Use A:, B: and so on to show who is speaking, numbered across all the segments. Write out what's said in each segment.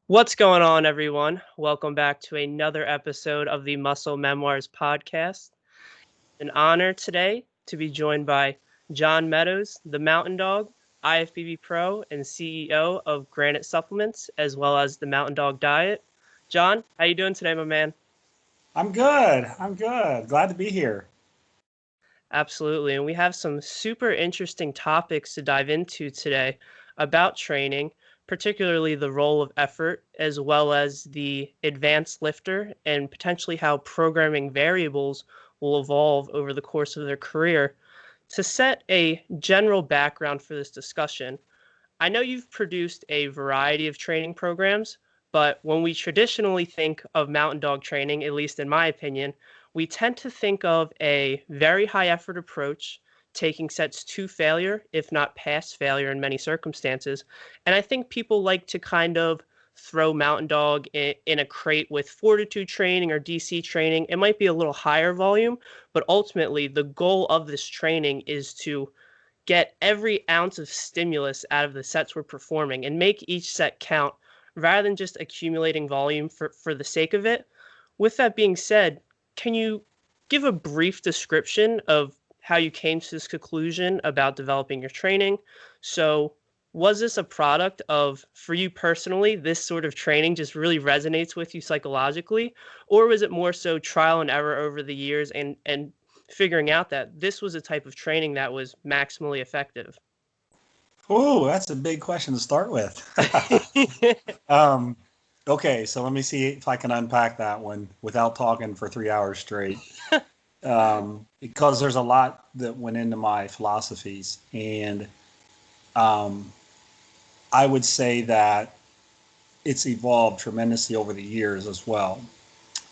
A: What's going on, everyone? Welcome back to another episode of the Muscle Memoirs Podcast. An honor today to be joined by John Meadows, the Mountain Dog, IFBB Pro, and CEO of Granite Supplements, as well as the Mountain Dog Diet. John, how you doing today, my man?
B: I'm good. I'm good. Glad to be here.
A: Absolutely. And we have some super interesting topics to dive into today about training, particularly the role of effort, as well as the advanced lifter, and potentially how programming variables will evolve over the course of their career. To set a general background for this discussion, I know you've produced a variety of training programs, but when we traditionally think of mountain dog training, at least in my opinion, we tend to think of a very high effort approach, taking sets to failure, if not past failure in many circumstances. And I think people like to kind of throw mountain dog in a crate with fortitude training or DC training. It might be a little higher volume, but ultimately the goal of this training is to get every ounce of stimulus out of the sets we're performing and make each set count rather than just accumulating volume for the sake of it. With that being said, can you give a brief description of how you came to this conclusion about developing your training? So, was this a product of, for you personally, this sort of training just really resonates with you psychologically? Or was it more so trial and error over the years and figuring out that this was a type of training that was maximally effective?
B: Oh, that's a big question to start with. um, okay, so let me see if I can unpack that one without talking for 3 hours straight. Because there's a lot that went into my philosophies, and um, I would say that it's evolved tremendously over the years as well.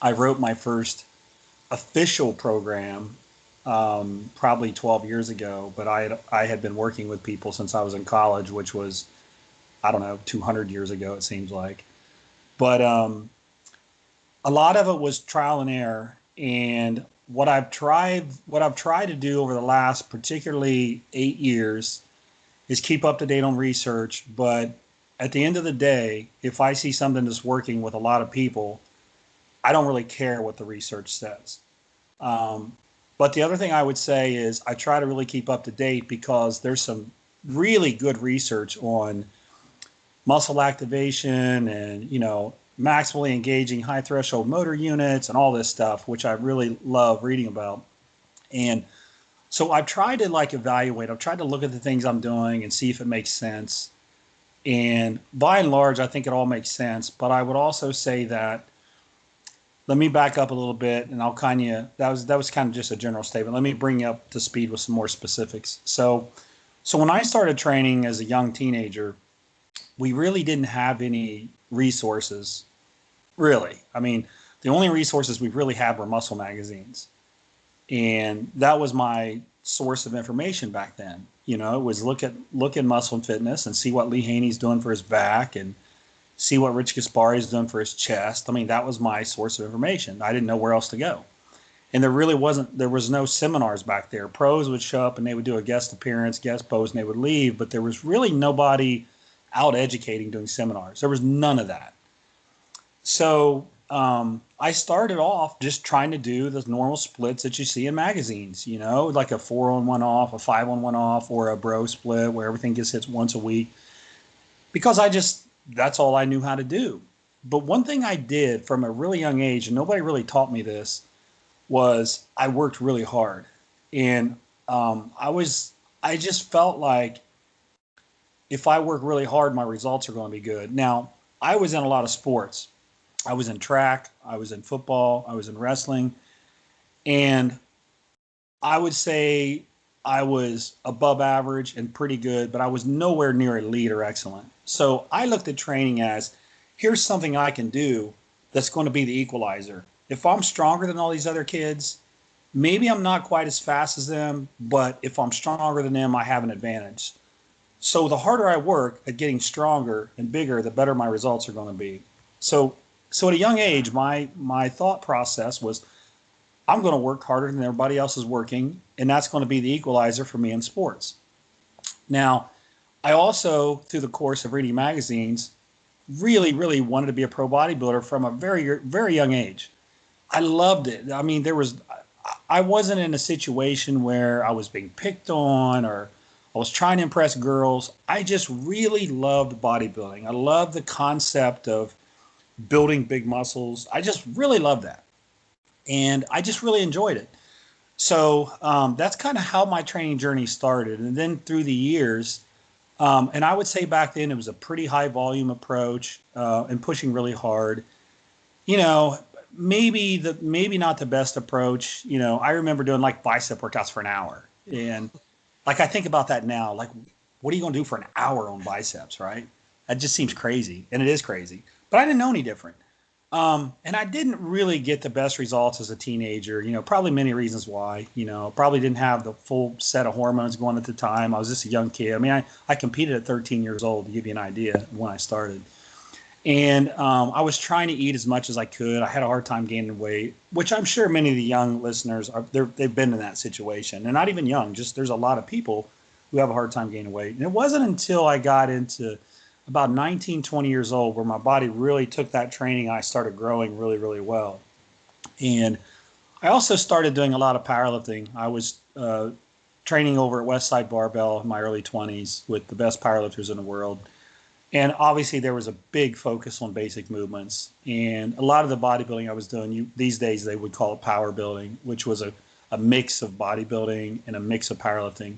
B: I wrote my first official program probably 12 years ago, but I had been working with people since I was in college, which was, I don't know, 200 years ago, it seems like. But a lot of it was trial and error. And what I've tried to do over the last particularly 8 years is keep up to date on research. But at the end of the day, if I see something that's working with a lot of people, I don't really care what the research says. Um, but the other thing I would say is I try to really keep up to date because there's some really good research on muscle activation and, maximally engaging high threshold motor units and all this stuff, which I really love reading about. And so I've tried to evaluate, I've tried to look at the things I'm doing and see if it makes sense. And by and large, I think it all makes sense. But I would also say that, let me back up a little bit, and I'll kind of that was kind of just a general statement. Let me bring you up to speed with some more specifics. So when I started training as a young teenager, we really didn't have any resources. Really, I mean, the only resources we really had were muscle magazines, and that was my source of information back then. It was look at Muscle and Fitness and see what Lee Haney's doing for his back and see what Rich Gaspari's done for his chest. I mean, that was my source of information. I didn't know where else to go. And there was no seminars back there. Pros would show up and they would do a guest appearance, guest pose, and they would leave, but there was really nobody out educating doing seminars. There was none of that. So I started off just trying to do the normal splits that you see in magazines, like a 4-on-1 off, a 5-on-1 off, or a bro split where everything gets hit once a week. Because that's all I knew how to do. But one thing I did from a really young age, and nobody really taught me this, was I worked really hard. And I just felt like if I work really hard, my results are going to be good. Now, I was in a lot of sports. I was in track, I was in football, I was in wrestling, and I would say I was above average and pretty good, but I was nowhere near elite or excellent. So I looked at training as, here's something I can do that's going to be the equalizer. If I'm stronger than all these other kids, maybe I'm not quite as fast as them, but if I'm stronger than them, I have an advantage. So the harder I work at getting stronger and bigger, the better my results are going to be. So so at a young age, my thought process was, I'm going to work harder than everybody else is working, and that's going to be the equalizer for me in sports. Now, I also, through the course of reading magazines, really, really wanted to be a pro bodybuilder from a very, very young age. I loved it. I mean, I wasn't in a situation where I was being picked on or I was trying to impress girls. I just really loved bodybuilding. I loved the concept of building big muscles. I just really loved that. And I just really enjoyed it. So that's kind of how my training journey started. And then through the years, and I would say back then it was a pretty high volume approach and pushing really hard. You know, maybe not the best approach. You know, I remember doing like bicep workouts for an hour, and like I think about that now, like what are you going to do for an hour on biceps, right? That just seems crazy, and it is crazy. But I didn't know any different. And I didn't really get the best results as a teenager, you know, probably many reasons why, you know, probably didn't have the full set of hormones going at the time. I was just a young kid. I mean, I competed at 13 years old, to give you an idea when I started. And I was trying to eat as much as I could. I had a hard time gaining weight, which I'm sure many of the young listeners they've been in that situation. And not even young, just there's a lot of people who have a hard time gaining weight. And it wasn't until I got into about 19, 20 years old where my body really took that training and I started growing really, really well. And I also started doing a lot of powerlifting. I was training over at Westside Barbell in my early 20s with the best powerlifters in the world. And obviously there was a big focus on basic movements. And a lot of the bodybuilding I was doing, these days they would call it power building, which was a mix of bodybuilding and a mix of powerlifting.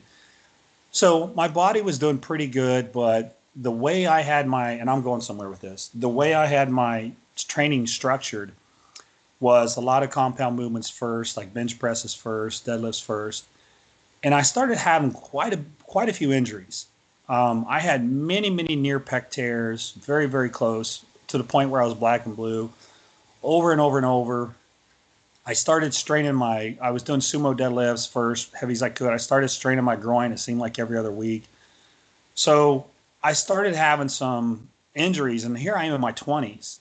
B: So my body was doing pretty good, but the way I had and I'm going somewhere with this, the way I had my training structured was a lot of compound movements first, like bench presses first, deadlifts first. And I started having quite a few injuries. I had many near pec tears, very, very close to the point where I was black and blue over and over and over. I started straining I was doing sumo deadlifts first, heavy as I could. I started straining my groin. It seemed like every other week. So I started having some injuries, and here I am in my 20s.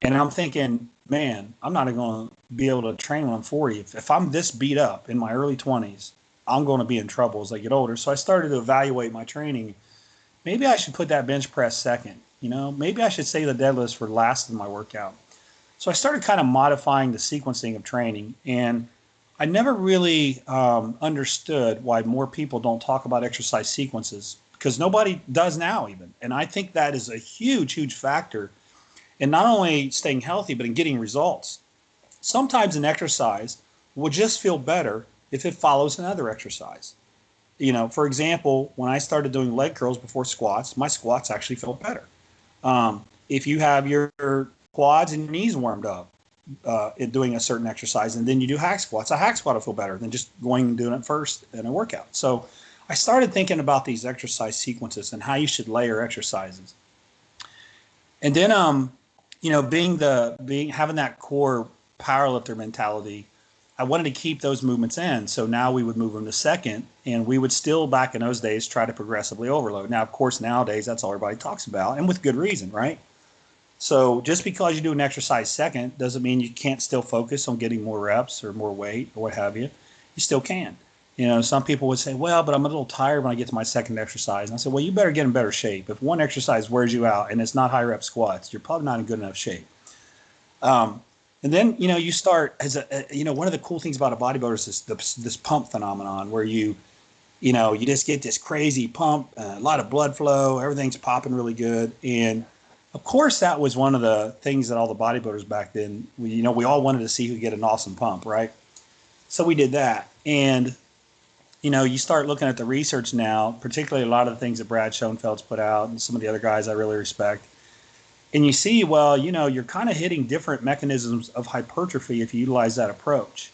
B: And I'm thinking, man, I'm not going to be able to train when I'm 40. If I'm this beat up in my early 20s, I'm going to be in trouble as I get older. So I started to evaluate my training. Maybe I should put that bench press second. You know, maybe I should save the deadlifts for last in my workout. So I started kind of modifying the sequencing of training. And I never really understood why more people don't talk about exercise sequences, because nobody does now even. And I think that is a huge factor in not only staying healthy, but in getting results. Sometimes an exercise will just feel better if it follows another exercise. You know, for example, when I started doing leg curls before squats, my squats actually felt better. If you have your quads and your knees warmed up in doing a certain exercise, and then you do hack squats, a hack squat will feel better than just going and doing it first in a workout. So I started thinking about these exercise sequences and how you should layer exercises. And then, you know, having that core powerlifter mentality, I wanted to keep those movements in. So now we would move them to second, and we would still, back in those days, try to progressively overload. Now, of course, nowadays, that's all everybody talks about, and with good reason, right? So just because you do an exercise second doesn't mean you can't still focus on getting more reps or more weight or what have you. You still can. You know, some people would say, well, but I'm a little tired when I get to my second exercise. And I said, well, you better get in better shape. If one exercise wears you out and it's not high rep squats, you're probably not in good enough shape. And then, you know, you start one of the cool things about a bodybuilder is this pump phenomenon where you just get this crazy pump, a lot of blood flow, everything's popping really good. And of course, that was one of the things that all the bodybuilders back then, we all wanted to see who could get an awesome pump, right? So we did that. And, you know, you start looking at the research now, particularly a lot of the things that Brad Schoenfeld's put out and some of the other guys I really respect. And you see, well, you know, you're kind of hitting different mechanisms of hypertrophy if you utilize that approach.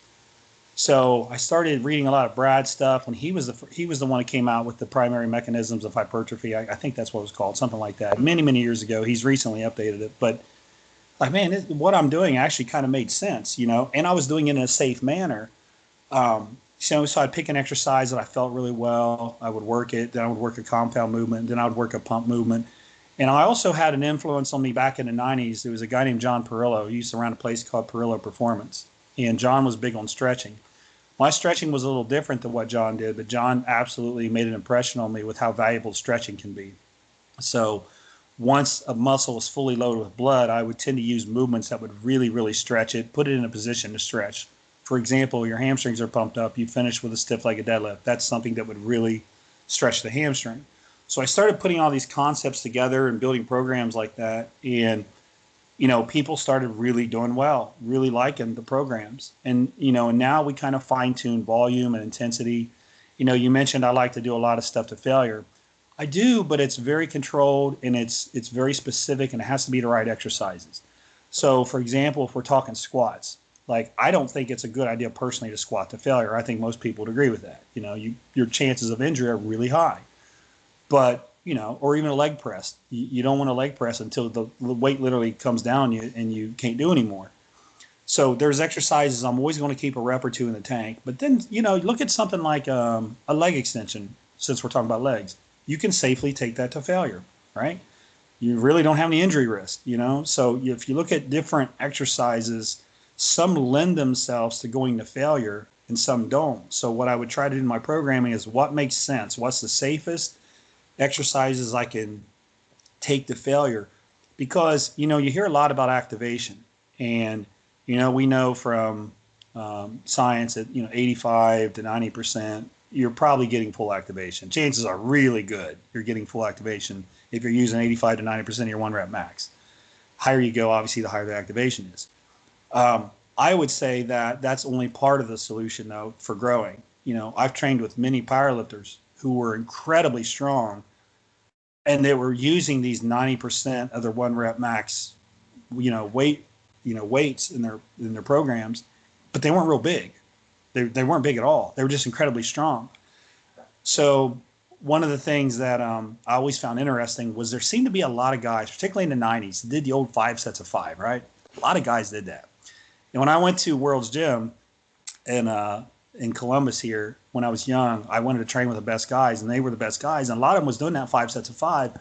B: So I started reading a lot of Brad's stuff when he was the one who came out with the primary mechanisms of hypertrophy. I think that's what it was called, something like that. Many years ago. He's recently updated it. But like, man, what I'm doing actually kind of made sense, you know, and I was doing it in a safe manner. So I'd pick an exercise that I felt really well. I would work it. Then I would work a compound movement. Then I would work a pump movement. And I also had an influence on me back in the 90s. There was a guy named John Perillo. He used to run a place called Perillo Performance. And John was big on stretching. My stretching was a little different than what John did, but John absolutely made an impression on me with how valuable stretching can be. So once a muscle is fully loaded with blood, I would tend to use movements that would really, really stretch it, put it in a position to stretch. For example, your hamstrings are pumped up, you finish with a stiff-legged deadlift. That's something that would really stretch the hamstring. So I started putting all these concepts together and building programs like that. And, people started really doing well, really liking the programs. And, and now we kind of fine-tune volume and intensity. You mentioned I like to do a lot of stuff to failure. I do, but it's very controlled and it's very specific, and it has to be the right exercises. So, for example, if we're talking squats, like I don't think it's a good idea personally to squat to failure. I think most people would agree with that. Your chances of injury are really high. But, or even a leg press. You don't want to leg press until the weight literally comes down you and you can't do anymore. So there's exercises I'm always going to keep a rep or two in the tank. But then, look at something like a leg extension, since we're talking about legs. You can safely take that to failure, right? You really don't have any injury risk, So if you look at different exercises, some lend themselves to going to failure and some don't. So what I would try to do in my programming is what makes sense. What's the safest exercises I can take to failure? Because, you hear a lot about activation. And, we know from science that, 85 to 90%, you're probably getting full activation. Chances are really good you're getting full activation if you're using 85 to 90% of your one rep max. Higher you go, obviously, the higher the activation is. I would say that that's only part of the solution, though, for growing. I've trained with many powerlifters who were incredibly strong, and they were using these 90% of their one rep max, weights in their programs, but they weren't real big. They weren't big at all. They were just incredibly strong. So one of the things that I always found interesting was there seemed to be a lot of guys, particularly in the 90s, did the old 5 sets of 5, right? A lot of guys did that. And when I went to World's Gym in Columbus here, when I was young, I wanted to train with the best guys, and they were the best guys. And a lot of them was doing that 5 sets of 5.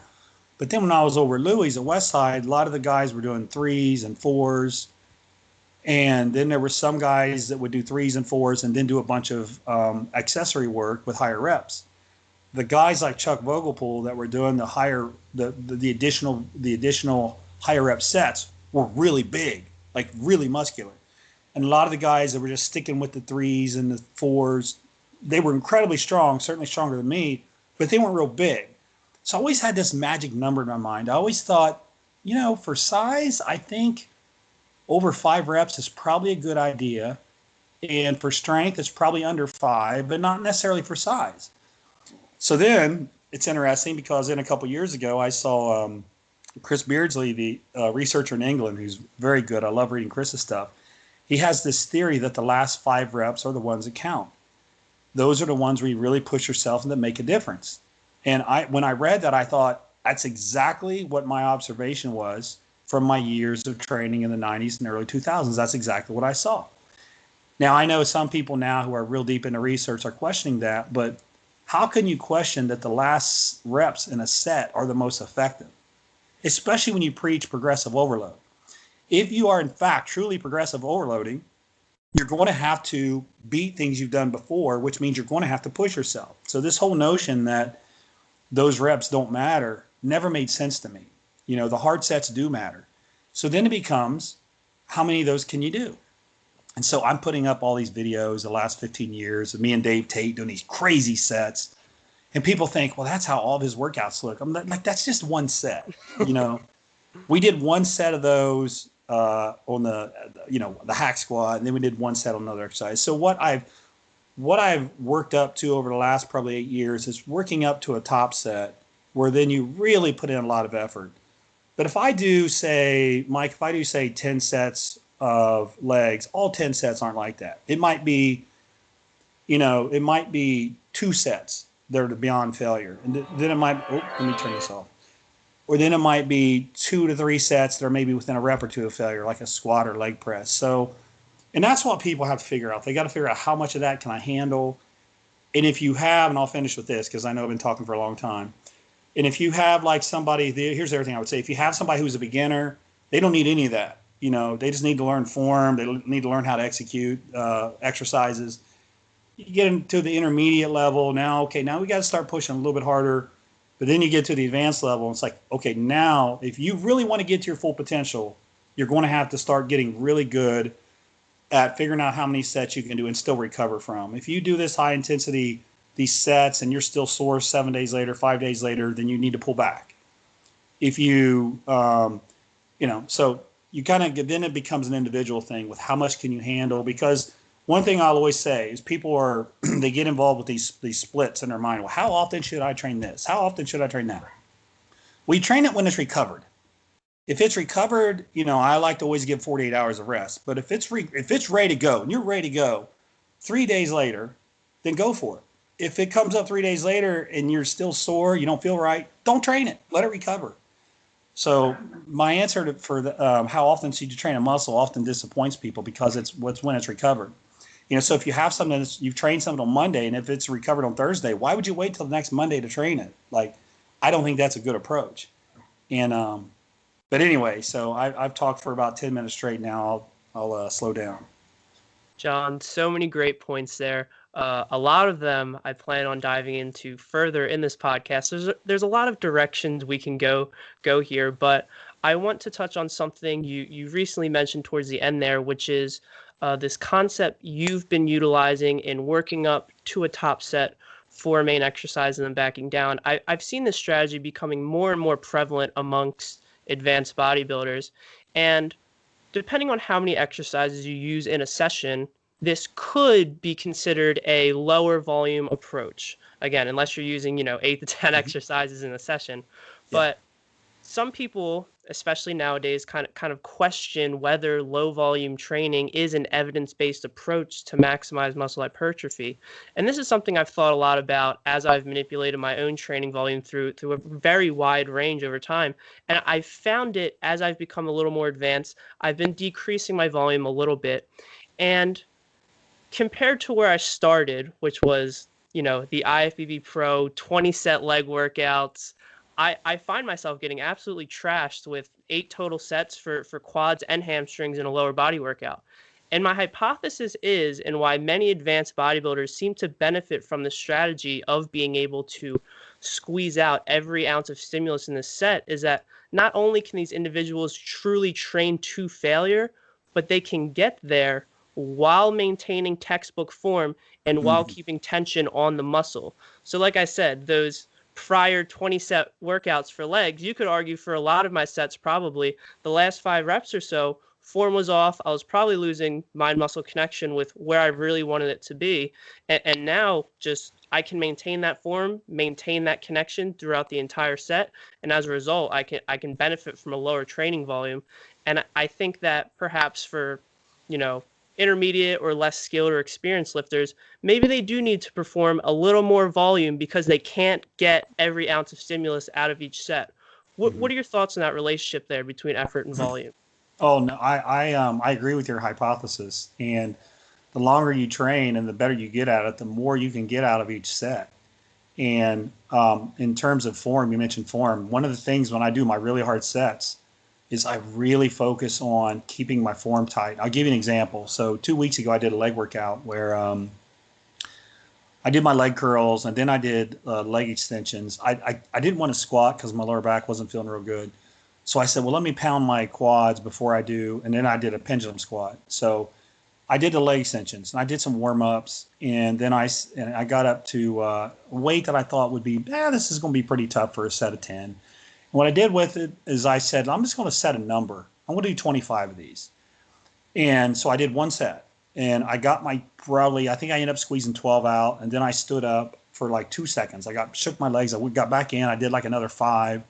B: But then when I was over at Louis at Westside, a lot of the guys were doing 3s and 4s. And then there were some guys that would do 3s and 4s and then do a bunch of accessory work with higher reps. The guys like Chuck Vogelpool that were doing the additional higher rep sets were really big, like really muscular. And a lot of the guys that were just sticking with the 3s and the 4s, they were incredibly strong, certainly stronger than me, but they weren't real big. So I always had this magic number in my mind. I always thought, for size, I think over 5 reps is probably a good idea. And for strength, it's probably under 5, but not necessarily for size. So then it's interesting because then a couple years ago, I saw Chris Beardsley, the researcher in England, who's very good. I love reading Chris's stuff. He has this theory that the last 5 reps are the ones that count. Those are the ones where you really push yourself and that make a difference. And when I read that, I thought that's exactly what my observation was from my years of training in the 90s and early 2000s. That's exactly what I saw. Now, I know some people now who are real deep into research are questioning that, but how can you question that the last reps in a set are the most effective, especially when you preach progressive overload? If you are, in fact, truly progressive overloading, you're going to have to beat things you've done before, which means you're going to have to push yourself. So this whole notion that those reps don't matter never made sense to me. The hard sets do matter. So then it becomes, how many of those can you do? And so I'm putting up all these videos the last 15 years of me and Dave Tate doing these crazy sets. And people think, well, that's how all of his workouts look. I'm like, that's just one set. We did one set of those on the hack squat, and then we did one set on another exercise. So what I've worked up to over the last probably 8 years is working up to a top set where then you really put in a lot of effort. But if I do say, Mike, 10 sets of legs, all 10 sets aren't like that. It might be 2 sets that are beyond failure. And then it might, let me turn this off. Or then it might be 2 to 3 sets that are maybe within a rep or two of failure, like a squat or leg press. So, and that's what people have to figure out. They got to figure out how much of that can I handle. And if you have, and I'll finish with this because I know I've been talking for a long time. And if you have like somebody, here's everything I would say. If you have somebody who's a beginner, they don't need any of that. They just need to learn form. They need to learn how to execute exercises. You get into the intermediate level now. Okay, now we got to start pushing a little bit harder. But then you get to the advanced level, and it's like, okay, now if you really want to get to your full potential, you're going to have to start getting really good at figuring out how many sets you can do and still recover from. If you do this high intensity, these sets, and you're still sore 7 days later, 5 days later, then you need to pull back. If you, so you kind of, then it becomes an individual thing with how much can you handle. Because one thing I'll always say is people are, they get involved with these splits in their mind. Well, how often should I train this? How often should I train that? We train it when it's recovered. If it's recovered, I like to always give 48 hours of rest. But if it's ready to go and you're ready to go 3 days later, then go for it. If it comes up 3 days later and you're still sore, you don't feel right, don't train it. Let it recover. So my answer for how often should you train a muscle often disappoints people because it's when it's recovered. So if you have something that's, you've trained something on Monday, and if it's recovered on Thursday, why would you wait till the next Monday to train it? Like, I don't think that's a good approach. And but anyway, so I've talked for about 10 minutes straight now. I'll slow down.
A: John, so many great points there. A lot of them I plan on diving into further in this podcast. There's a lot of directions we can go here, but I want to touch on something you recently mentioned towards the end there, which is this concept you've been utilizing in working up to a top set for a main exercise and then backing down. I've seen this strategy becoming more and more prevalent amongst advanced bodybuilders, and depending on how many exercises you use in a session, this could be considered a lower volume approach. Again, unless you're using, 8 to 10 exercises in a session. But some people, especially nowadays, kind of question whether low volume training is an evidence-based approach to maximize muscle hypertrophy. And this is something I've thought a lot about as I've manipulated my own training volume through a very wide range over time. And I've found it, as I've become a little more advanced, I've been decreasing my volume a little bit. And compared to where I started, which was, the IFBB Pro 20-set leg workouts, I find myself getting absolutely trashed with 8 total sets for quads and hamstrings in a lower body workout. And my hypothesis is, and why many advanced bodybuilders seem to benefit from the strategy of being able to squeeze out every ounce of stimulus in this set, is that not only can these individuals truly train to failure, but they can get there while maintaining textbook form and while keeping tension on the muscle. So like I said, those prior 20-set workouts for legs, you could argue for a lot of my sets, probably the last 5 reps or so, form was off. I was probably losing mind-muscle connection with where I really wanted it to be. And now just I can maintain that form, maintain that connection throughout the entire set. And as a result, I can benefit from a lower training volume. And I think that perhaps for, intermediate or less skilled or experienced lifters, maybe they do need to perform a little more volume because they can't get every ounce of stimulus out of each set. What are your thoughts on that relationship there between effort and volume?
B: Oh no, I agree with your hypothesis. And the longer you train and the better you get at it, the more you can get out of each set. And in terms of form, you mentioned form. One of the things when I do my really hard sets is I really focus on keeping my form tight. I'll give you an example. So 2 weeks ago, I did a leg workout where I did my leg curls and then I did leg extensions. I didn't want to squat because my lower back wasn't feeling real good. So I said, well, let me pound my quads before I do. And then I did a pendulum squat. So I did the leg extensions and I did some warm ups. And then I got up to a weight that I thought would be, this is going to be pretty tough for a set of 10. What I did with it is I said, I'm just going to set a number. I'm going to do 25 of these. And so I did one set. And I got I think I ended up squeezing 12 out. And then I stood up for like 2 seconds. Shook my legs. I got back in. I did like another 5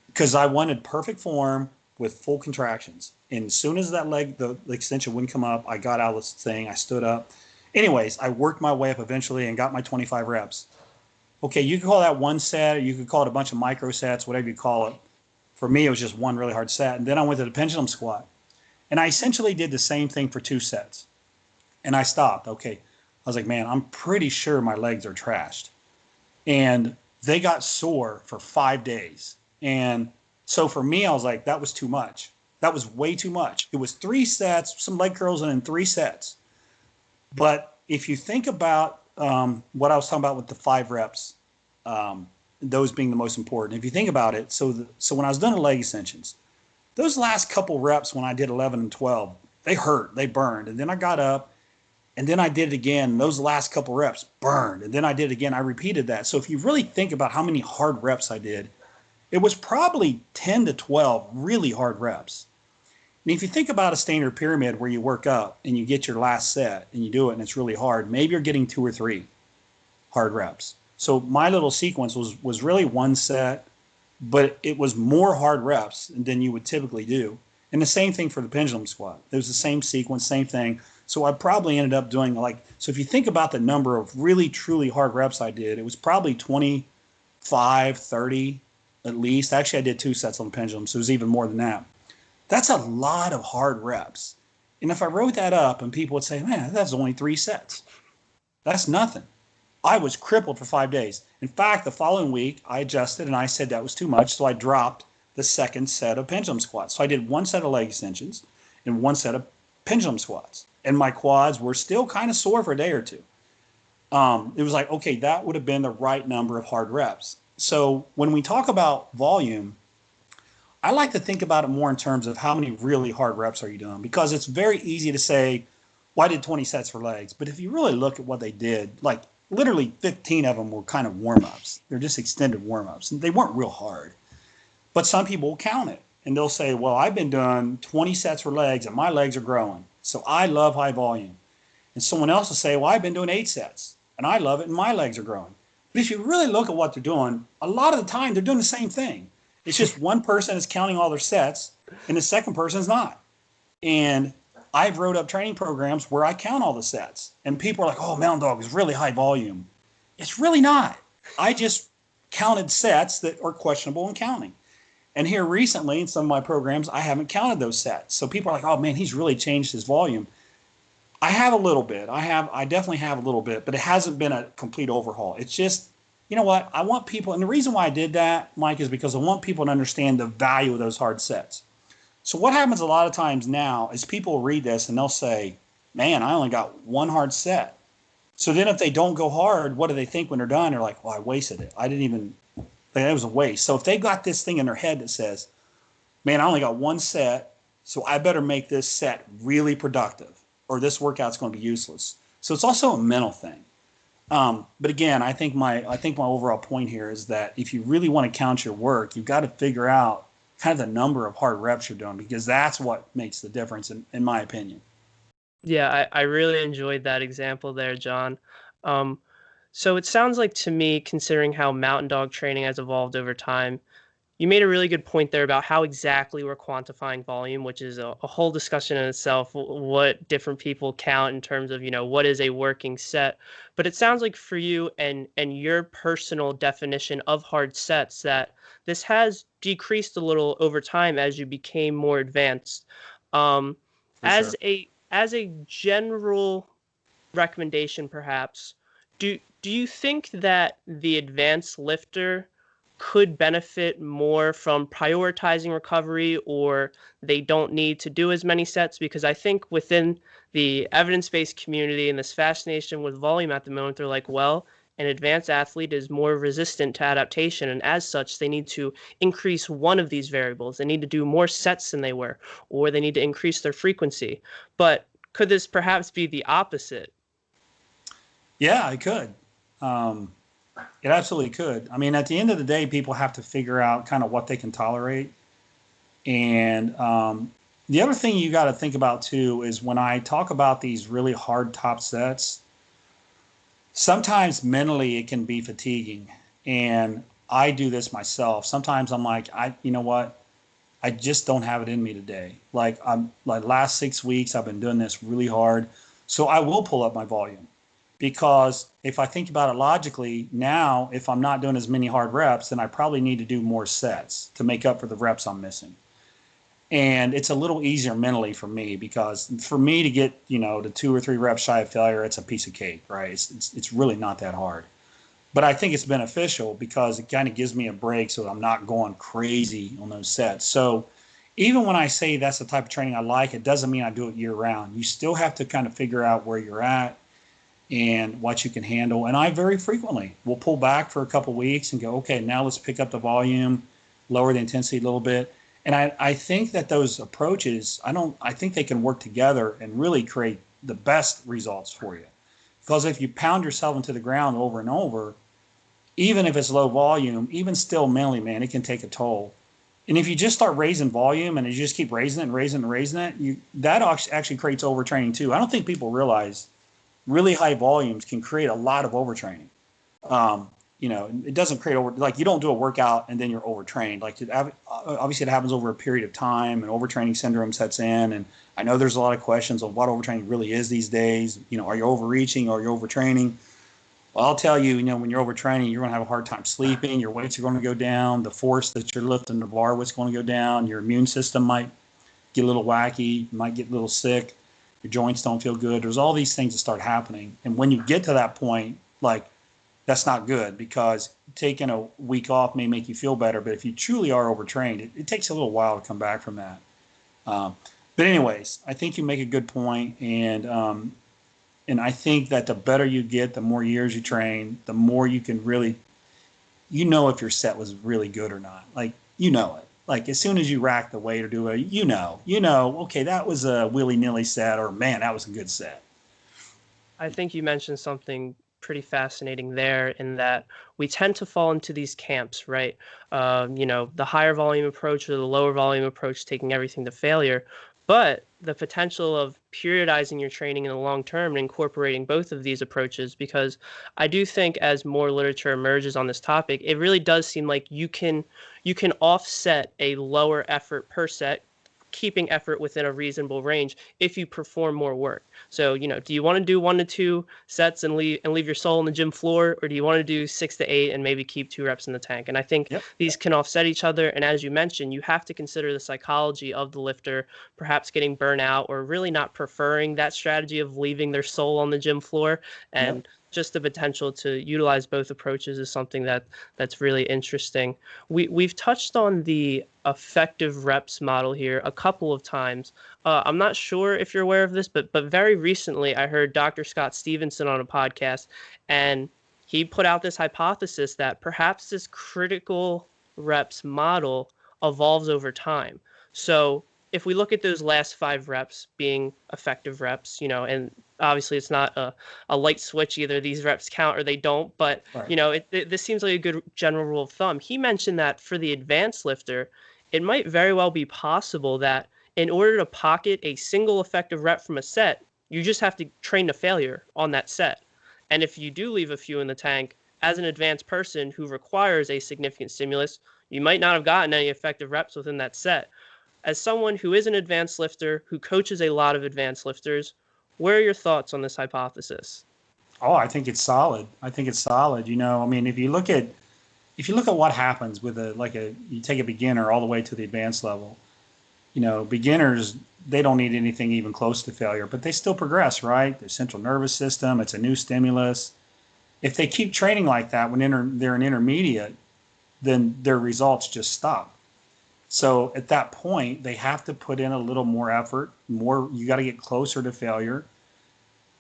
B: because I wanted perfect form with full contractions. And as soon as that leg, the extension wouldn't come up, I got out of this thing. I stood up. Anyways, I worked my way up eventually and got my 25 reps. Okay, you could call that one set, or you could call it a bunch of micro sets, whatever you call it. For me, it was just one really hard set. And then I went to the pendulum squat. And I essentially did the same thing for 2 sets. And I stopped. Okay. I was like, man, I'm pretty sure my legs are trashed. And they got sore for 5 days. And so for me, I was like, that was too much. That was way too much. It was 3 sets, some leg curls, and then 3 sets. But if you think about what I was talking about with the 5 reps, those being the most important. If you think about it, so when I was doing the leg extensions, those last couple reps when I did 11 and 12, they hurt, they burned. And then I got up and then I did it again. Those last couple reps burned. And then I did it again. I repeated that. So if you really think about how many hard reps I did, it was probably 10 to 12 really hard reps. And if you think about a standard pyramid where you work up and you get your last set and you do it and it's really hard, maybe you're getting 2 or 3 hard reps. So my little sequence was really 1 set, but it was more hard reps than you would typically do. And the same thing for the pendulum squat. It was the same sequence, same thing. So I probably ended up doing so if you think about the number of really, truly hard reps I did, it was probably 25, 30 at least. Actually, I did 2 sets on the pendulum, so it was even more than that. That's a lot of hard reps. And if I wrote that up and people would say, man, that's only 3 sets. That's nothing. I was crippled for 5 days. In fact, the following week, I adjusted and I said that was too much, so I dropped the second set of pendulum squats. So I did 1 set of leg extensions and 1 set of pendulum squats. And my quads were still kind of sore for a day or 2. It was like, okay, that would have been the right number of hard reps. So when we talk about volume, I like to think about it more in terms of how many really hard reps are you doing, because it's very easy to say, well, I did 20 sets for legs. But if you really look at what they did, like literally 15 of them were kind of warm-ups. They're just extended warm-ups. And they weren't real hard. But some people will count it. And they'll say, well, I've been doing 20 sets for legs and my legs are growing. So I love high volume. And someone else will say, well, I've been doing 8 sets and I love it and my legs are growing. But if you really look at what they're doing, a lot of the time they're doing the same thing. It's just one person is counting all their sets and the second person is not. And I've wrote up training programs where I count all the sets. And people are like, oh, Mountain Dog is really high volume. It's really not. I just counted sets that are questionable in counting. And here recently in some of my programs, I haven't counted those sets. So people are like, oh, man, he's really changed his volume. I have a little bit. I definitely have a little bit, but it hasn't been a complete overhaul. It's just, you know what? I want people, and the reason why I did that, Mike, is because I want people to understand the value of those hard sets. So what happens a lot of times now is people read this and they'll say, man, I only got 1 hard set. So then if they don't go hard, what do they think when they're done? They're like, well, I wasted it. It was a waste. So if they got this thing in their head that says, man, I only got 1 set, so I better make this set really productive or this workout's going to be useless. So it's also a mental thing. But again, I think my overall point here is that if you really want to count your work, you've got to figure out kind of the number of hard reps you're doing, because that's what makes the difference, in my opinion.
A: Yeah, I really enjoyed that example there, John. So it sounds like to me, considering how mountain dog training has evolved over time, you made a really good point there about how exactly we're quantifying volume, which is a whole discussion in itself, what different people count in terms of, what is a working set. But it sounds like for you and your personal definition of hard sets that this has decreased a little over time as you became more advanced. As a general recommendation, perhaps, do you think that the advanced lifter could benefit more from prioritizing recovery, or they don't need to do as many sets? Because I think within the evidence-based community and this fascination with volume at the moment, they're like, well, an advanced athlete is more resistant to adaptation, and as such, they need to increase one of these variables. They need to do more sets than they were, or they need to increase their frequency. But could this perhaps be the opposite?
B: Yeah, it could. It absolutely could. I mean, at the end of the day, people have to figure out kind of what they can tolerate. And the other thing you got to think about, too, is when I talk about these really hard top sets, sometimes mentally it can be fatiguing. And I do this myself. Sometimes I'm like, you know what? I just don't have it in me today. Like last 6 weeks, I've been doing this really hard. So I will pull up my volume. Because if I think about it logically, now if I'm not doing as many hard reps, then I probably need to do more sets to make up for the reps I'm missing. And it's a little easier mentally for me, because for me to get, to 2 or 3 reps shy of failure, it's a piece of cake, right? It's really not that hard. But I think it's beneficial because it kind of gives me a break so that I'm not going crazy on those sets. So even when I say that's the type of training I like, it doesn't mean I do it year round. You still have to kind of figure out where you're at. and what you can handle. And I very frequently will pull back for a couple weeks and go, okay, now let's pick up the volume, lower the intensity a little bit. And I think that those approaches, I think they can work together and really create the best results for you. Because if you pound yourself into the ground over and over, even if it's low volume, even still mentally, man, it can take a toll. And if you just start raising volume and you just keep raising it and raising it and raising it, that actually creates overtraining too. I don't think people realize really high volumes can create a lot of overtraining. It doesn't create like you don't do a workout and then you're overtrained. Like obviously it happens over a period of time and overtraining syndrome sets in. And I know there's a lot of questions on what overtraining really is these days. Are you overreaching or are you overtraining? Well, I'll tell you, when you're overtraining, you're going to have a hard time sleeping. Your weights are going to go down. The force that you're lifting the bar with is going to go down. Your immune system might get a little wacky. You might get a little sick. Your joints don't feel good. There's all these things that start happening. And when you get to that point, like, that's not good, because taking a week off may make you feel better. But if you truly are overtrained, it takes a little while to come back from that. But anyways, I think you make a good point. And I think that the better you get, the more years you train, the more you can really, if your set was really good or not. Like, it. Like, as soon as you rack the weight or do it, okay, that was a willy-nilly set, or man, that was a good set.
A: I think you mentioned something pretty fascinating there, in that we tend to fall into these camps, right? The higher volume approach or the lower volume approach, taking everything to failure. But the potential of periodizing your training in the long term and incorporating both of these approaches, because I do think as more literature emerges on this topic, it really does seem like you can offset a lower effort per set, keeping effort within a reasonable range if you perform more work. So, do you want to do 1 to 2 sets and leave your soul on the gym floor, or do you want to do 6 to 8 and maybe keep 2 reps in the tank? And I think these can offset each other. And as you mentioned, you have to consider the psychology of the lifter, perhaps getting burnout or really not preferring that strategy of leaving their soul on the gym floor. And just the potential to utilize both approaches is something that's really interesting. We've touched on the effective reps model here a couple of times. I'm not sure if you're aware of this, but very recently I heard Dr. Scott Stevenson on a podcast, and he put out this hypothesis that perhaps this critical reps model evolves over time. So if we look at those last 5 reps being effective reps, and obviously it's not a light switch, either these reps count or they don't, but right. This seems like a good general rule of thumb. He mentioned that for the advanced lifter, it might very well be possible that in order to pocket a single effective rep from a set, you just have to train to failure on that set. And if you do leave a few in the tank, as an advanced person who requires a significant stimulus, you might not have gotten any effective reps within that set. As someone who is an advanced lifter, who coaches a lot of advanced lifters, what are your thoughts on this hypothesis?
B: Oh, I think it's solid. If you look at what happens with you take a beginner all the way to the advanced level, beginners, they don't need anything even close to failure, but they still progress, right? Their central nervous system, it's a new stimulus. If they keep training like that when they're an intermediate, then their results just stop. So at that point, they have to put in a little more effort, you got to get closer to failure.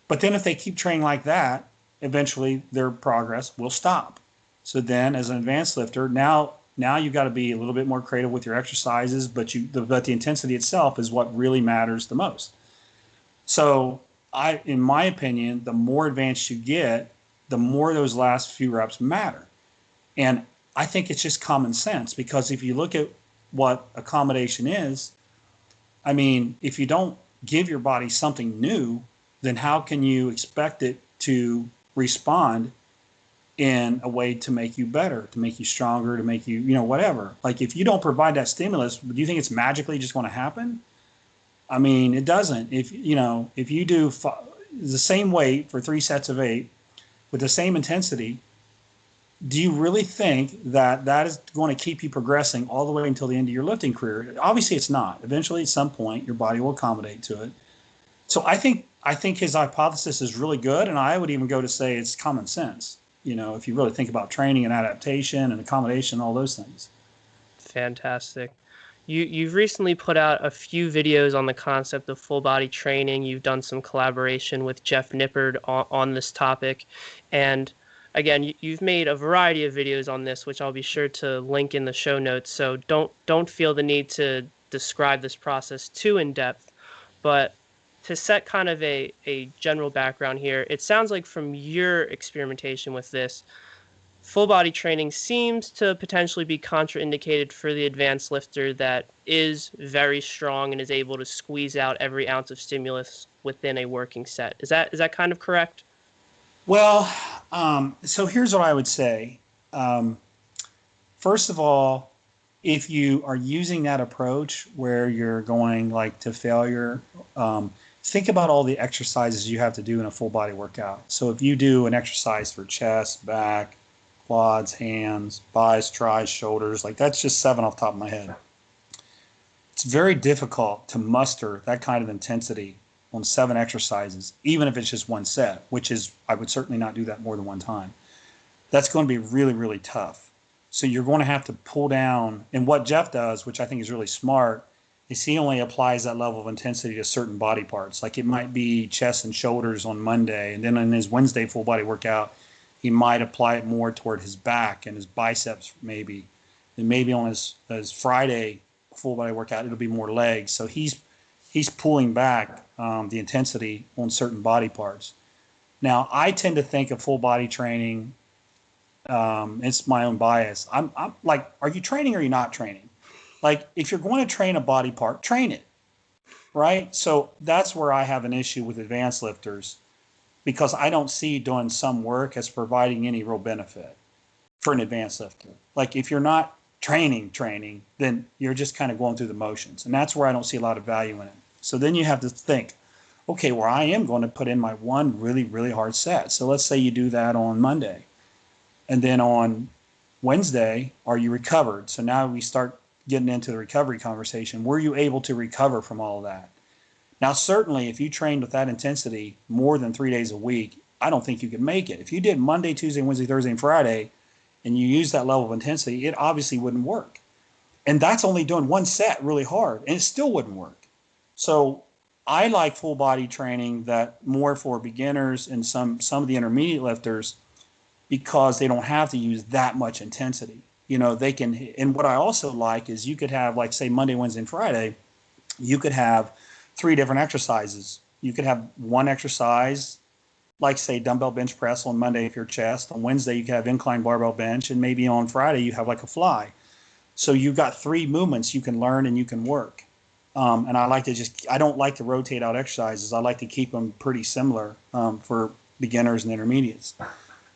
B: But then if they keep training like that, eventually their progress will stop. So then as an advanced lifter, now you've got to be a little bit more creative with your exercises, but the intensity itself is what really matters the most. So in my opinion, the more advanced you get, the more those last few reps matter. And I think it's just common sense, because if you look at what accommodation is, if you don't give your body something new, then how can you expect it to respond in a way to make you better, to make you stronger, to make you, whatever? Like, if you don't provide that stimulus, do you think it's magically just going to happen? It doesn't. If you do the same weight for 3 sets of 8 with the same intensity, do you really think that is going to keep you progressing all the way until the end of your lifting career? Obviously, it's not. Eventually, at some point, your body will accommodate to it. So I think his hypothesis is really good, and I would even go to say it's common sense, if you really think about training and adaptation and accommodation, all those things.
A: Fantastic. You've recently put out a few videos on the concept of full body training. You've done some collaboration with Jeff Nippard on this topic. And again, you've made a variety of videos on this, which I'll be sure to link in the show notes. So don't feel the need to describe this process too in depth. But to set kind of a general background here, it sounds like from your experimentation with this, full body training seems to potentially be contraindicated for the advanced lifter that is very strong and is able to squeeze out every ounce of stimulus within a working set. Is that kind of correct?
B: Well, so here's what I would say. First of all, if you are using that approach where you're going like to failure, think about all the exercises you have to do in a full body workout. So if you do an exercise for chest, back, quads, hands, buys, tries, shoulders, like that's just 7 off the top of my head. It's very difficult to muster that kind of intensity on 7 exercises, even if it's just one set, which is, I would certainly not do that more than one time. That's going to be really, really tough. So you're going to have to pull down, and what Jeff does, which I think is really smart, is he only applies that level of intensity to certain body parts. Like it might be chest and shoulders on Monday, and then in his Wednesday full body workout, he might apply it more toward his back and his biceps maybe. And maybe on his Friday full body workout, it'll be more legs. So he's pulling back the intensity on certain body parts. Now, I tend to think of full body training, it's my own bias. I'm like, are you training or are you not training? Like, if you're going to train a body part, train it, right? So that's where I have an issue with advanced lifters, because I don't see doing some work as providing any real benefit for an advanced lifter. Like if you're not training, then you're just kind of going through the motions. And that's where I don't see a lot of value in it. So then you have to think, okay, well, I am going to put in my one really, really hard set. So let's say you do that on Monday. And then on Wednesday, are you recovered? So now we start getting into the recovery conversation. Were you able to recover from all of that? Now, certainly, if you trained with that intensity more than 3 days a week, I don't think you could make it. If you did Monday, Tuesday, Wednesday, Thursday, and Friday, and you use that level of intensity, it obviously wouldn't work. And that's only doing one set really hard, and it still wouldn't work. So I like full body training that more for beginners and some of the intermediate lifters, because they don't have to use that much intensity. You know, they can, and what I also like is you could have, like, say, Monday, Wednesday, and Friday, you could have 3 different exercises. You could have one exercise, like say dumbbell bench press on Monday if you're chest. On Wednesday, you could have incline barbell bench, and maybe on Friday you have like a fly. So you've got 3 movements you can learn and you can work. And I don't like to rotate out exercises. I like to keep them pretty similar for beginners and intermediates.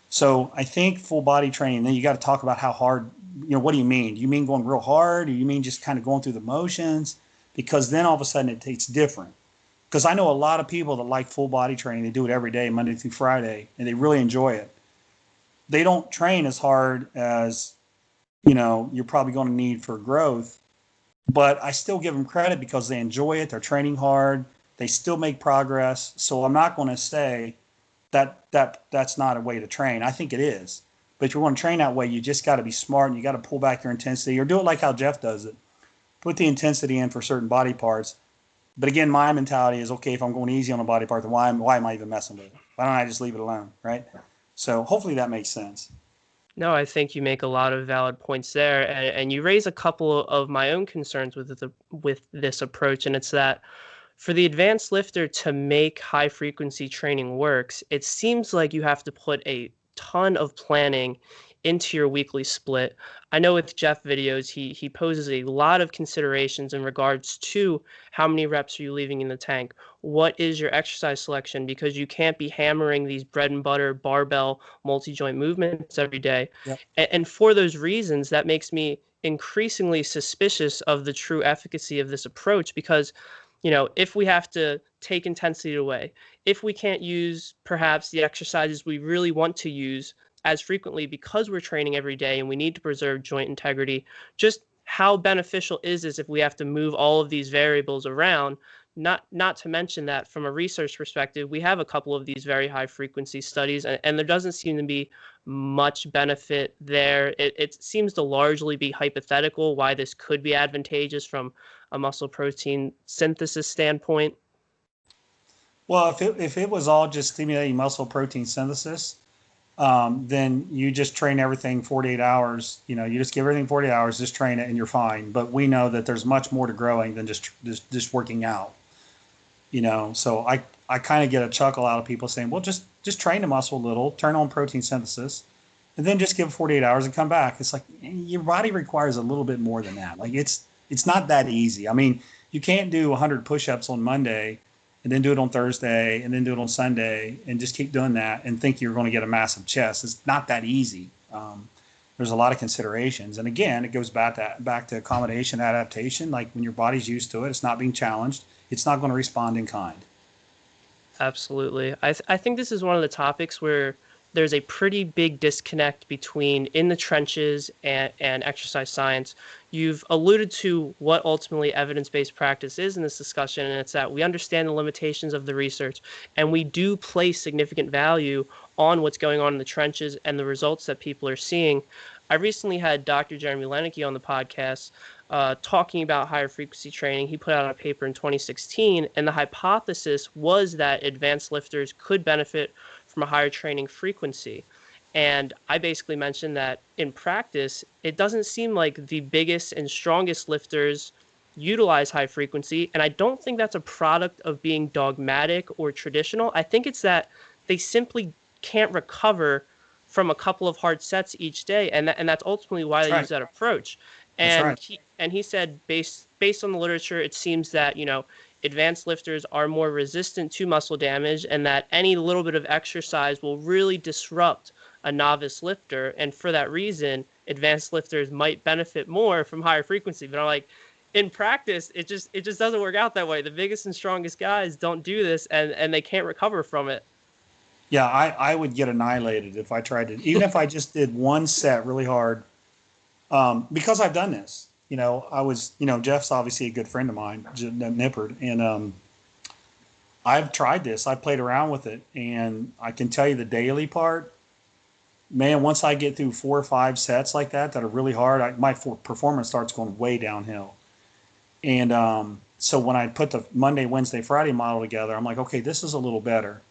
B: So I think full body training, then you got to talk about how hard, what do you mean? Do you mean going real hard? Or you mean just kind of going through the motions? Because then all of a sudden it's different. Because I know a lot of people that like full body training. They do it every day, Monday through Friday, and they really enjoy it. They don't train as hard as, you're probably going to need for growth. But I still give them credit because they enjoy it. They're training hard. They still make progress. So I'm not going to say that's not a way to train. I think it is. But if you want to train that way, you just got to be smart, and you got to pull back your intensity, or do it like how Jeff does it. Put the intensity in for certain body parts. But again, my mentality is, okay, if I'm going easy on a body part, then why am I even messing with it? Why don't I just leave it alone, right? So hopefully that makes sense.
A: No, I think you make a lot of valid points there, and you raise a couple of my own concerns with this approach, and it's that for the advanced lifter to make high frequency training works, it seems like you have to put a ton of planning into your weekly split. I know with Jeff videos, he poses a lot of considerations in regards to how many reps are you leaving in the tank? What is your exercise selection? Because you can't be hammering these bread and butter barbell multi-joint movements every day.
B: Yep.
A: And for those reasons, that makes me increasingly suspicious of the true efficacy of this approach, because if we have to take intensity away, if we can't use perhaps the exercises we really want to use as frequently because we're training every day and we need to preserve joint integrity, just how beneficial is this if we have to move all of these variables around? Not to mention that from a research perspective, we have a couple of these very high frequency studies, and there doesn't seem to be much benefit there. It seems to largely be hypothetical why this could be advantageous from a muscle protein synthesis standpoint.
B: Well, if it was all just stimulating muscle protein synthesis, then you just train everything 48 hours. You know, you just give everything 48 hours, just train it, and you're fine. But we know that there's much more to growing than just working out. You know, so I kind of get a chuckle out of people saying, well, just train the muscle a little, turn on protein synthesis, and then just give it 48 hours and come back. It's like your body requires a little bit more than that. Like it's not that easy. I mean, you can't do 100 push-ups on Monday and then do it on Thursday and then do it on Sunday and just keep doing that and think you're going to get a massive chest. It's not that easy. There's a lot of considerations. And again, it goes back to accommodation, adaptation. Like when your body's used to it, it's not being challenged. It's not going to respond in kind.
A: Absolutely. I think this is one of the topics where there's a pretty big disconnect between in the trenches and exercise science. You've alluded to what ultimately evidence-based practice is in this discussion, and it's that we understand the limitations of the research, and we do place significant value on what's going on in the trenches and the results that people are seeing. I recently had Dr. Jeremy Lenicky on the podcast talking about higher frequency training. He put out a paper in 2016, and the hypothesis was that advanced lifters could benefit from a higher training frequency. And I basically mentioned that in practice, it doesn't seem like the biggest and strongest lifters utilize high frequency. And I don't think that's a product of being dogmatic or traditional. I think it's that they simply can't recover from a couple of hard sets each day. And that's ultimately why they use that approach. And he said, based on the literature, it seems that, advanced lifters are more resistant to muscle damage, and that any little bit of exercise will really disrupt a novice lifter. And for that reason, advanced lifters might benefit more from higher frequency. But I'm like, in practice, it just doesn't work out that way. The biggest and strongest guys don't do this, and they can't recover from it.
B: Yeah, I would get annihilated if I tried to, even if I just did one set really hard, because I've done this. Jeff's obviously a good friend of mine, Nippard, and I've tried this. I played around with it, and I can tell you the daily part, man, once I get through 4 or 5 sets like that are really hard, my performance starts going way downhill. And so when I put the Monday, Wednesday, Friday model together, I'm like, okay, this is a little better.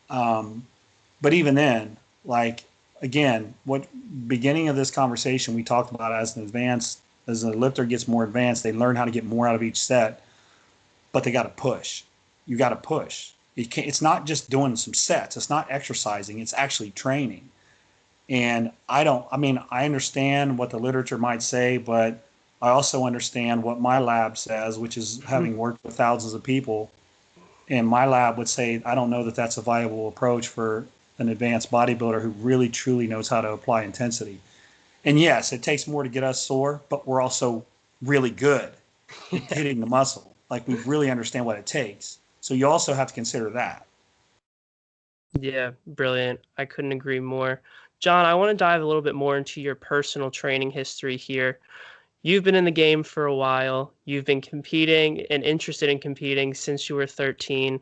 B: But even then, like, again, what beginning of this conversation we talked about as a lifter gets more advanced, they learn how to get more out of each set, but they got to push. You got to push. It's not just doing some sets. It's not exercising. It's actually training. And I understand what the literature might say, but I also understand what my lab says, which is having worked with thousands of people. And my lab would say, I don't know that that's a viable approach for an advanced bodybuilder who really, truly knows how to apply intensity. And yes, it takes more to get us sore, but we're also really good at hitting the muscle. Like, we really understand what it takes. So you also have to consider that.
A: Yeah, brilliant. I couldn't agree more. John, I want to dive a little bit more into your personal training history here. You've been in the game for a while. You've been competing and interested in competing since you were 13.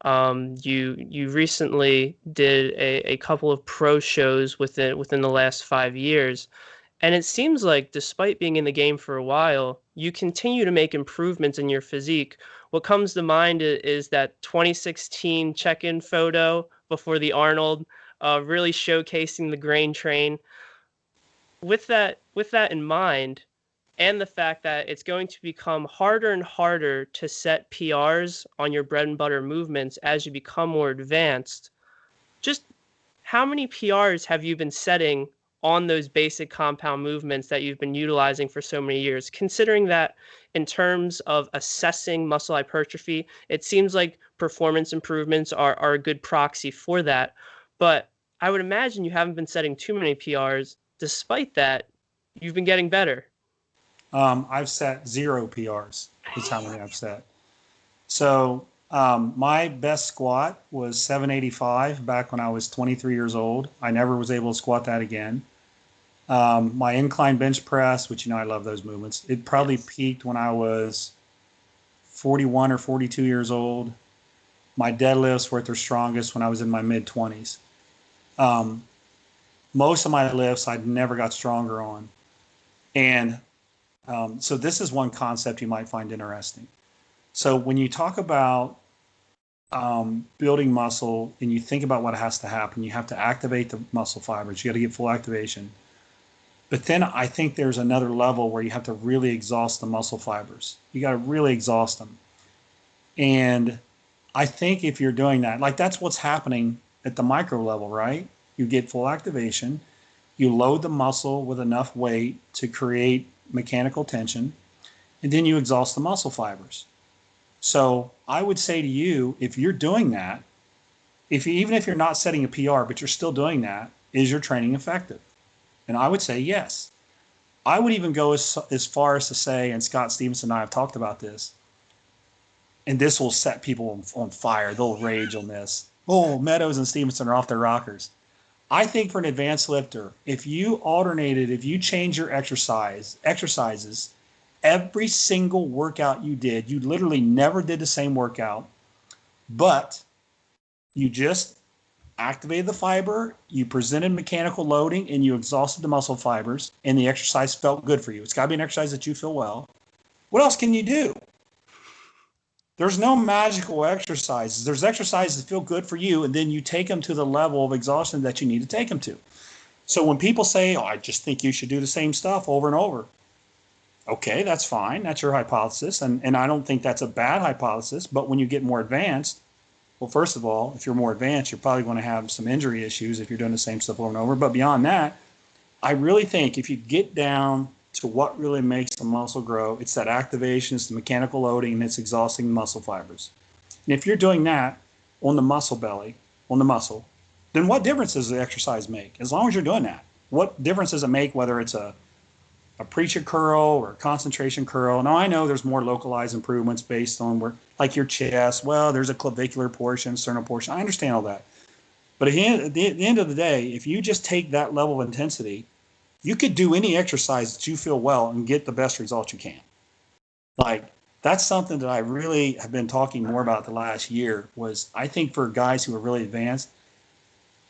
A: You recently did a couple of pro shows within the last 5 years. And it seems like despite being in the game for a while, you continue to make improvements in your physique. What comes to mind is that 2016 check-in photo before the Arnold, really showcasing the grain train. With that in mind, and the fact that it's going to become harder and harder to set PRs on your bread and butter movements as you become more advanced, just how many PRs have you been setting on those basic compound movements that you've been utilizing for so many years? Considering that in terms of assessing muscle hypertrophy, it seems like performance improvements are a good proxy for that. But I would imagine you haven't been setting too many PRs. Despite that, you've been getting better.
B: I've set 0 PRs. That's how many I've set. So my best squat was 785 back when I was 23 years old. I never was able to squat that again. My incline bench press, which, I love those movements. It probably
A: Yes.
B: peaked when I was 41 or 42 years old. My deadlifts were at their strongest when I was in my mid 20s. Um, most of my lifts I never got stronger on. And so this is one concept you might find interesting. So when you talk about building muscle and you think about what has to happen, you have to activate the muscle fibers. You got to get full activation. But then I think there's another level where you have to really exhaust the muscle fibers. You got to really exhaust them. And I think if you're doing that, like that's what's happening at the micro level, right? You get full activation, you load the muscle with enough weight to create mechanical tension, and then you exhaust the muscle fibers. So I would say to you, if you're doing that, even if you're not setting a PR, but you're still doing that, is your training effective? And I would say yes. I would even go as far as to say, and Scott Stevenson and I have talked about this, and this will set people on fire. They'll rage on this. Oh, Meadows and Stevenson are off their rockers. I think for an advanced lifter, if you change your exercises, every single workout you did, you literally never did the same workout, but you just activated the fiber, you presented mechanical loading, and you exhausted the muscle fibers, and the exercise felt good for you. It's got to be an exercise that you feel well. What else can you do? There's no magical exercises. There's exercises that feel good for you, and then you take them to the level of exhaustion that you need to take them to. So when people say, I just think you should do the same stuff over and over, okay, that's fine. That's your hypothesis. And I don't think that's a bad hypothesis. But when you get more advanced, well, first of all, if you're more advanced, you're probably going to have some injury issues if you're doing the same stuff over and over. But beyond that, I really think if you get down to what really makes the muscle grow, it's that activation, it's the mechanical loading, and it's exhausting the muscle fibers. And if you're doing that on the muscle belly, on the muscle, then what difference does the exercise make? As long as you're doing that, what difference does it make whether it's a preacher curl or a concentration curl? Now, I know there's more localized improvements based on where, like your chest, well, there's a clavicular portion, sternal portion. I understand all that. But at the end of the day, if you just take that level of intensity, you could do any exercise that you feel well and get the best results you can. Like, that's something that I really have been talking more about the last year. Was I think for guys who are really advanced,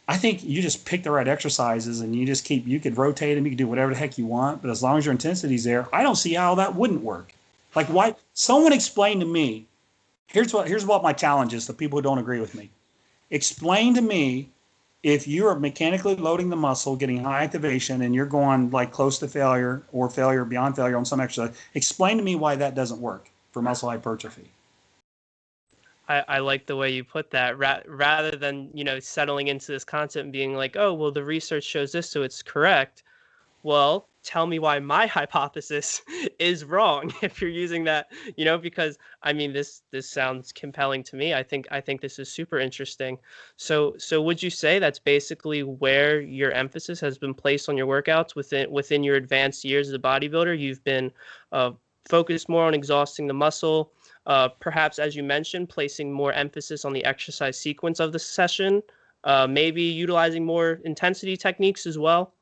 B: I think you just pick the right exercises and you could rotate them, you could do whatever the heck you want, but as long as your intensity's there, I don't see how that wouldn't work. Like, why? Someone explain to me. Here's what my challenge is to people who don't agree with me. Explain to me, if you're mechanically loading the muscle, getting high activation, and you're going like close to failure or failure beyond failure on some exercise, explain to me why that doesn't work for muscle hypertrophy.
A: I like the way you put that. Rather than, settling into this concept and being like, oh, well, the research shows this, so it's correct. Well, tell me why my hypothesis is wrong if you're using that, because I mean, this sounds compelling to me. I think this is super interesting. So would you say that's basically where your emphasis has been placed on your workouts within your advanced years as a bodybuilder? You've been focused more on exhausting the muscle, perhaps, as you mentioned, placing more emphasis on the exercise sequence of the session, maybe utilizing more intensity techniques as well.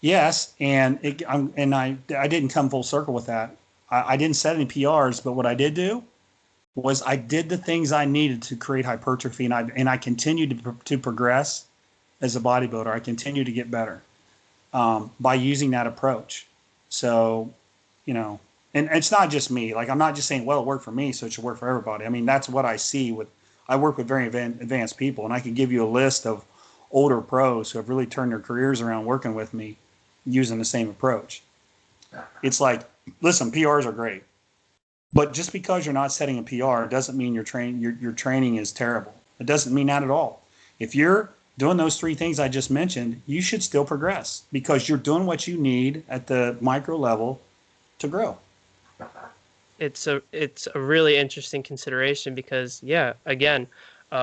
B: Yes, and I didn't come full circle with that. I didn't set any PRs, but what I did do was I did the things I needed to create hypertrophy, and I continued to progress as a bodybuilder. I continued to get better by using that approach. So, and it's not just me. Like, I'm not just saying, well, it worked for me, so it should work for everybody. I mean, that's what I see I work with very advanced people, and I can give you a list of older pros who have really turned their careers around working with me using the same approach. It's like, listen, PRs are great, but just because you're not setting a PR doesn't mean your training is terrible. It doesn't mean that at all. If you're doing those three things I just mentioned, you should still progress because you're doing what you need at the micro level to grow.
A: It's a really interesting consideration because, yeah, again,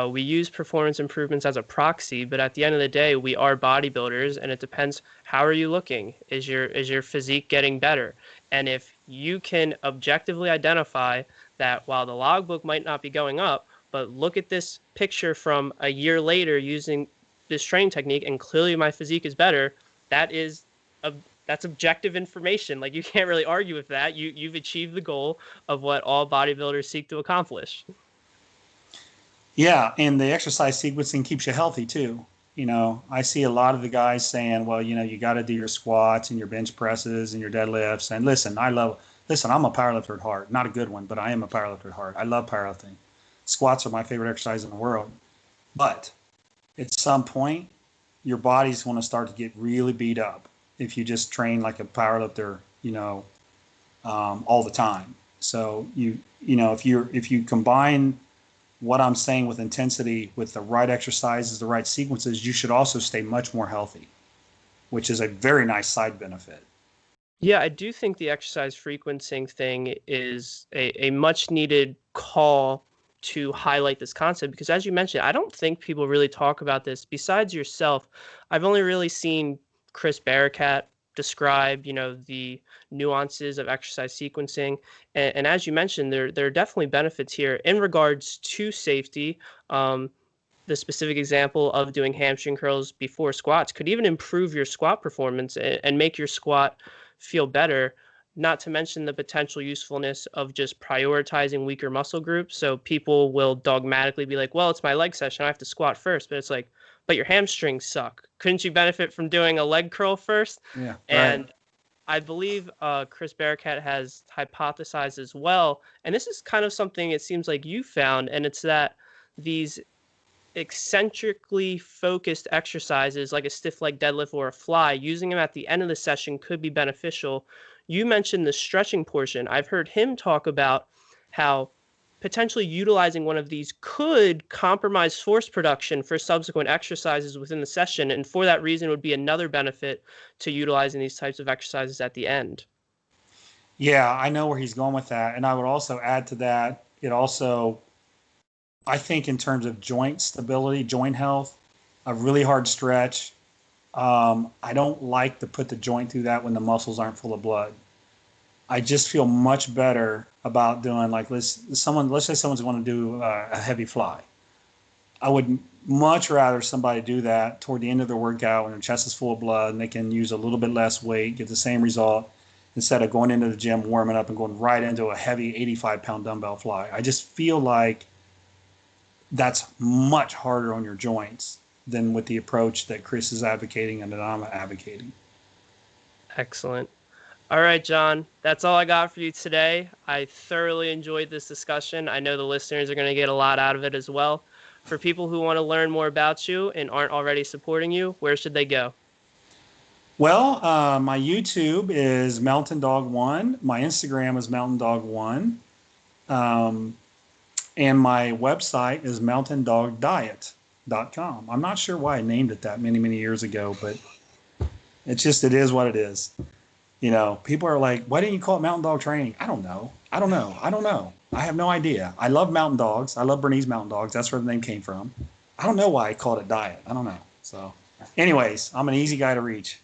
A: we use performance improvements as a proxy, but at the end of the day, we are bodybuilders, and it depends, how are you looking? Is your physique getting better? And if you can objectively identify that while the logbook might not be going up, but look at this picture from a year later using this training technique, and clearly my physique is better, that is that's objective information. Like, you can't really argue with that. You've achieved the goal of what all bodybuilders seek to accomplish.
B: Yeah, and the exercise sequencing keeps you healthy too. I see a lot of the guys saying, well, you got to do your squats and your bench presses and your deadlifts. And listen, I'm a powerlifter at heart. Not a good one, but I am a powerlifter at heart. I love powerlifting. Squats are my favorite exercise in the world. But at some point, your body's going to start to get really beat up if you just train like a powerlifter, all the time. So if you combine what I'm saying with intensity, with the right exercises, the right sequences, you should also stay much more healthy, which is a very nice side benefit.
A: Yeah, I do think the exercise frequencing thing is a much needed call to highlight this concept, because as you mentioned, I don't think people really talk about this. Besides yourself, I've only really seen Chris Barakat describe, the nuances of exercise sequencing. And as you mentioned, there are definitely benefits here in regards to safety. The specific example of doing hamstring curls before squats could even improve your squat performance and make your squat feel better, not to mention the potential usefulness of just prioritizing weaker muscle groups. So people will dogmatically be like, well, it's my leg session, I have to squat first. But it's like, but your hamstrings suck. Couldn't you benefit from doing a leg curl first?
B: Yeah,
A: And
B: right.
A: I believe Chris Barakat has hypothesized as well, and this is kind of something it seems like you found, and it's that these eccentrically focused exercises like a stiff leg deadlift or a fly, using them at the end of the session could be beneficial. You mentioned the stretching portion. I've heard him talk about how potentially utilizing one of these could compromise force production for subsequent exercises within the session. And for that reason, would be another benefit to utilizing these types of exercises at the end.
B: Yeah, I know where he's going with that. And I would also add to that, I think in terms of joint stability, joint health, a really hard stretch. I don't like to put the joint through that when the muscles aren't full of blood. I just feel much better about doing, like, let's say someone's going to do a heavy fly. I would much rather somebody do that toward the end of their workout when their chest is full of blood and they can use a little bit less weight, get the same result, instead of going into the gym, warming up, and going right into a heavy 85-pound dumbbell fly. I just feel like that's much harder on your joints than with the approach that Chris is advocating and that I'm advocating.
A: Excellent. All right, John, that's all I got for you today. I thoroughly enjoyed this discussion. I know the listeners are going to get a lot out of it as well. For people who want to learn more about you and aren't already supporting you, where should they go?
B: Well, my YouTube is Mountain Dog One. My Instagram is Mountain Dog One. And my website is mountaindogdiet.com. I'm not sure why I named it that many, many years ago, but it is what it is. People are like, why didn't you call it Mountain Dog Training? I don't know. I have no idea. I love mountain dogs. I love Bernese mountain dogs. That's where the name came from. I don't know why I called it diet. I don't know. So anyways, I'm an easy guy to reach.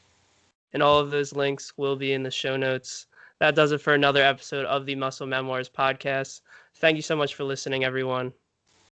A: And all of those links will be in the show notes. That does it for another episode of the Muscle Memoirs podcast. Thank you so much for listening, everyone.